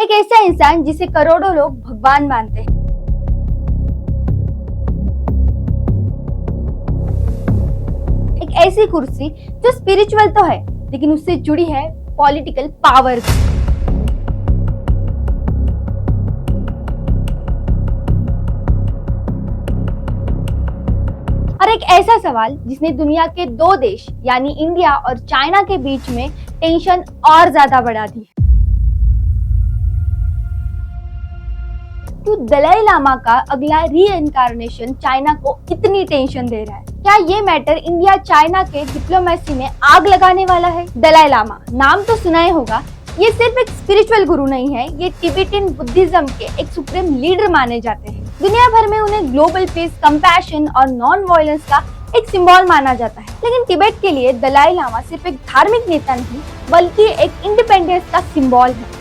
एक ऐसा इंसान जिसे करोड़ों लोग भगवान मानते हैं। एक ऐसी कुर्सी जो स्पिरिचुअल तो है लेकिन उससे जुड़ी है पॉलिटिकल पावर। और एक ऐसा सवाल जिसने दुनिया के दो देश यानी इंडिया और चाइना के बीच में टेंशन और ज्यादा बढ़ा दी है। क्यों दलाई लामा का अगला रीइंकार्नेशन चाइना को इतनी टेंशन दे रहा है? क्या ये मैटर इंडिया चाइना के डिप्लोमेसी में आग लगाने वाला है? दलाई लामा नाम तो सुना ही होगा। ये सिर्फ एक स्पिरिचुअल गुरु नहीं है, ये तिब्बतन बुद्धिज्म के एक सुप्रीम लीडर माने जाते हैं। दुनिया भर में उन्हें ग्लोबल पीस, कंपैशन और नॉन वायलेंस का एक सिंबल माना जाता है। लेकिन तिब्बत के लिए दलाई लामा सिर्फ एक धार्मिक नेता नहीं बल्कि एक इंडिपेंडेंस का सिंबल है।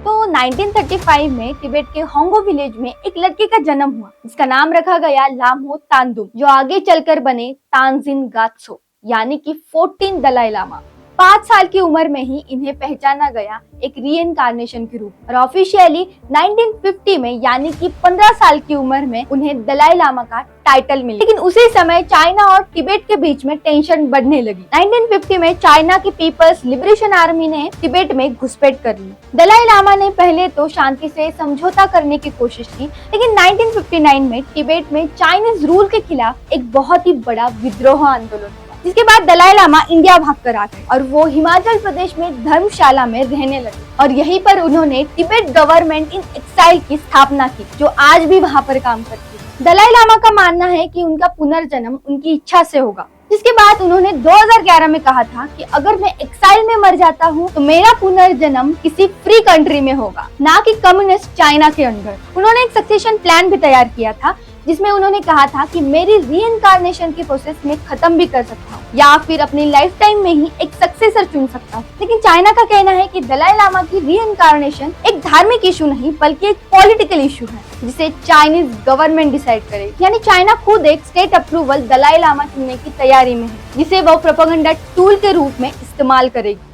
तो 1935 में तिब्बत के होंगो विलेज में एक लड़के का जन्म हुआ जिसका नाम रखा गया लामो तांदुम, जो आगे चलकर बने तानजिन गात्सो यानी कि 14 दलाई लामा। 5 साल की उम्र में ही इन्हें पहचाना गया एक रीइंकार्नेशन के रूप और ऑफिशियली 1950 में यानी कि 15 साल की उम्र में उन्हें दलाई लामा का टाइटल मिला। लेकिन उसी समय चाइना और तिब्बत के बीच में टेंशन बढ़ने लगी। 1950 में चाइना की पीपल्स लिबरेशन आर्मी ने तिब्बत में घुसपैठ कर ली। दलाई लामा ने पहले तो शांति से समझौता करने की कोशिश की, लेकिन 1959 में तिब्बत में चाइनीज रूल के खिलाफ एक बहुत ही बड़ा विद्रोह आंदोलन, जिसके बाद दलाई लामा इंडिया भागकर आ गए और वो हिमाचल प्रदेश में धर्मशाला में रहने लगे और यहीं पर उन्होंने तिब्बत गवर्नमेंट इन एक्साइल की स्थापना की, जो आज भी वहाँ पर काम करती है। दलाई लामा का मानना है कि उनका पुनर्जन्म उनकी इच्छा से होगा, जिसके बाद उन्होंने 2011 में कहा था कि अगर मैं एक्साइल में मर जाता हूँ तो मेरा पुनर्जन्म किसी फ्री कंट्री में होगा, ना कि कम्युनिस्ट चाइना के अंदर। उन्होंने एक सक्सेशन प्लान भी तैयार किया था जिसमें उन्होंने कहा था कि मेरी रीइंकार्नेशन की प्रोसेस में खत्म भी कर सकता हूँ या फिर अपनी लाइफ टाइम में ही एक सक्सेसर चुन सकता हूँ। लेकिन चाइना का कहना है कि दलाई लामा की रीइंकार्नेशन एक धार्मिक इशू नहीं बल्कि एक पॉलिटिकल इशू है जिसे चाइनीज गवर्नमेंट डिसाइड करेगी। यानी चाइना खुद एक स्टेट अप्रूवल दलाई लामा चुनने की तैयारी में है, जिसे वो प्रोपेगेंडा टूल के रूप में इस्तेमाल करेगी।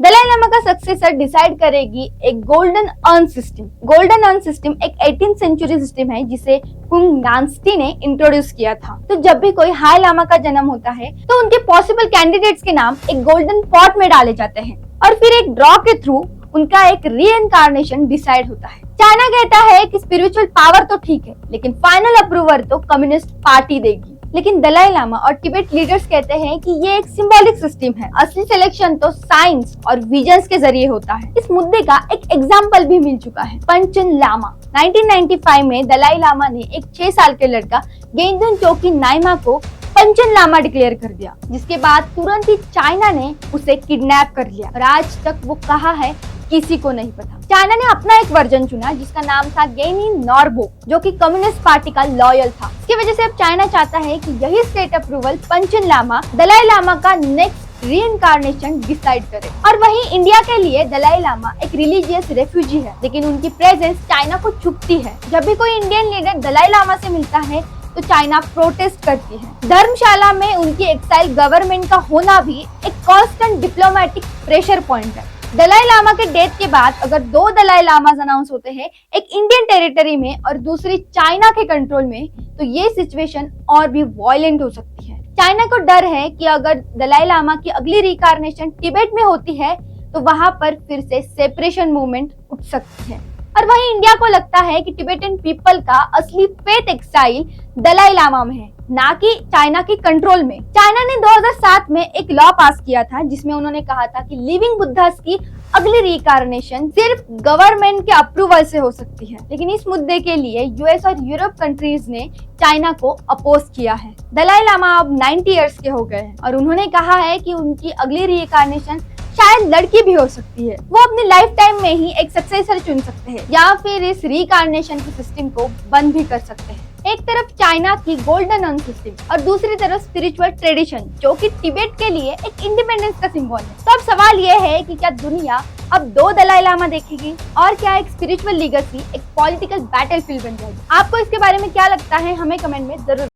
दलाई लामा का सक्सेसर डिसाइड करेगी एक golden earn system. Golden earn system एक 18th सेंचुरी सिस्टम है जिसे कुंग नांस्टी ने इंट्रोड्यूस किया था। तो जब भी कोई हाई लामा का जन्म होता है तो उनके पॉसिबल कैंडिडेट्स के नाम एक गोल्डन पॉट में डाले जाते हैं और फिर एक ड्रॉ के थ्रू उनका एक रीइंकार्नेशन डिसाइड होता है। चाइना कहता है कि स्पिरिचुअल पावर तो ठीक है लेकिन फाइनल अप्रूवल तो कम्युनिस्ट पार्टी देगी। लेकिन दलाई लामा और तिब्बत लीडर्स कहते हैं कि ये एक सिंबॉलिक सिस्टम है, असली सिलेक्शन तो साइंस और विजन्स के जरिए होता है। इस मुद्दे का एक एग्जाम्पल भी मिल चुका है, पंचन लामा। 1995 में दलाई लामा ने एक 6 साल के लड़का गेंदुन चोकी नाइमा को पंचन लामा डिक्लेयर कर दिया, जिसके बाद तुरंत ही चाइना ने उसे किडनैप कर लिया और आज तक वो कहाँ है किसी को नहीं पता। चाइना ने अपना एक वर्जन चुना जिसका नाम था गेनी नॉर्बो, जो कि कम्युनिस्ट पार्टी का लॉयल था। इसकी वजह से अब चाइना चाहता है कि यही स्टेट अप्रूवल पंचन लामा दलाई लामा का नेक्स्ट रीइंकार्नेशन डिसाइड करे। और वहीं इंडिया के लिए दलाई लामा एक रिलीजियस रेफ्यूजी है, लेकिन उनकी प्रेजेंस चाइना को चुभती है। जब भी कोई इंडियन लीडर दलाई लामा से मिलता है तो चाइना प्रोटेस्ट करती है। धर्मशाला में उनकी एक्साइल गवर्नमेंट का होना भी एक कांस्टेंट डिप्लोमेटिक प्रेशर पॉइंट है। दलाई लामा के डेथ के बाद अगर 2 दलाई लामास अनाउंस होते हैं, एक इंडियन टेरिटरी में और दूसरी चाइना के कंट्रोल में, तो ये सिचुएशन और भी वायलेंट हो सकती है। चाइना को डर है कि अगर दलाई लामा की अगली रिकार्नेशन तिब्बत में होती है तो वहां पर फिर से सेपरेशन मूवमेंट उठ सकती है। और वहीं इंडिया को लगता है कि तिब्बतन पीपल का असली फेथ एक्साइल दलाई लामा में है, ना कि चाइना के कंट्रोल में। चाइना ने 2007 में एक लॉ पास किया था जिसमें उन्होंने कहा था कि लिविंग बुद्धास की अगली रिकार्नेशन सिर्फ गवर्नमेंट के अप्रूवल से हो सकती है। लेकिन इस मुद्दे के लिए यूएस और यूरोप कंट्रीज ने चाइना को अपोज किया है। दलाई लामा अब 90 इयर्स के हो गए हैं और उन्होंने कहा है कि उनकी अगली रिकार्नेशन शायद लड़की भी हो सकती है। वो अपनी लाइफ टाइम में ही एक सक्सेसर चुन सकते हैं या फिर इस रिकार्नेशन के सिस्टम को बंद भी कर सकते हैं। एक तरफ चाइना की गोल्डन अर्न सिस्टम और दूसरी तरफ स्पिरिचुअल ट्रेडिशन जो कि तिब्बत के लिए एक इंडिपेंडेंस का सिंबल है। तो अब सवाल ये है कि क्या दुनिया अब 2 दलाई लामा देखेगी और क्या एक स्पिरिचुअल लीगेसी एक पॉलिटिकल बैटलफील्ड बन जाएगी? आपको इसके बारे में क्या लगता है, हमें कमेंट में जरूर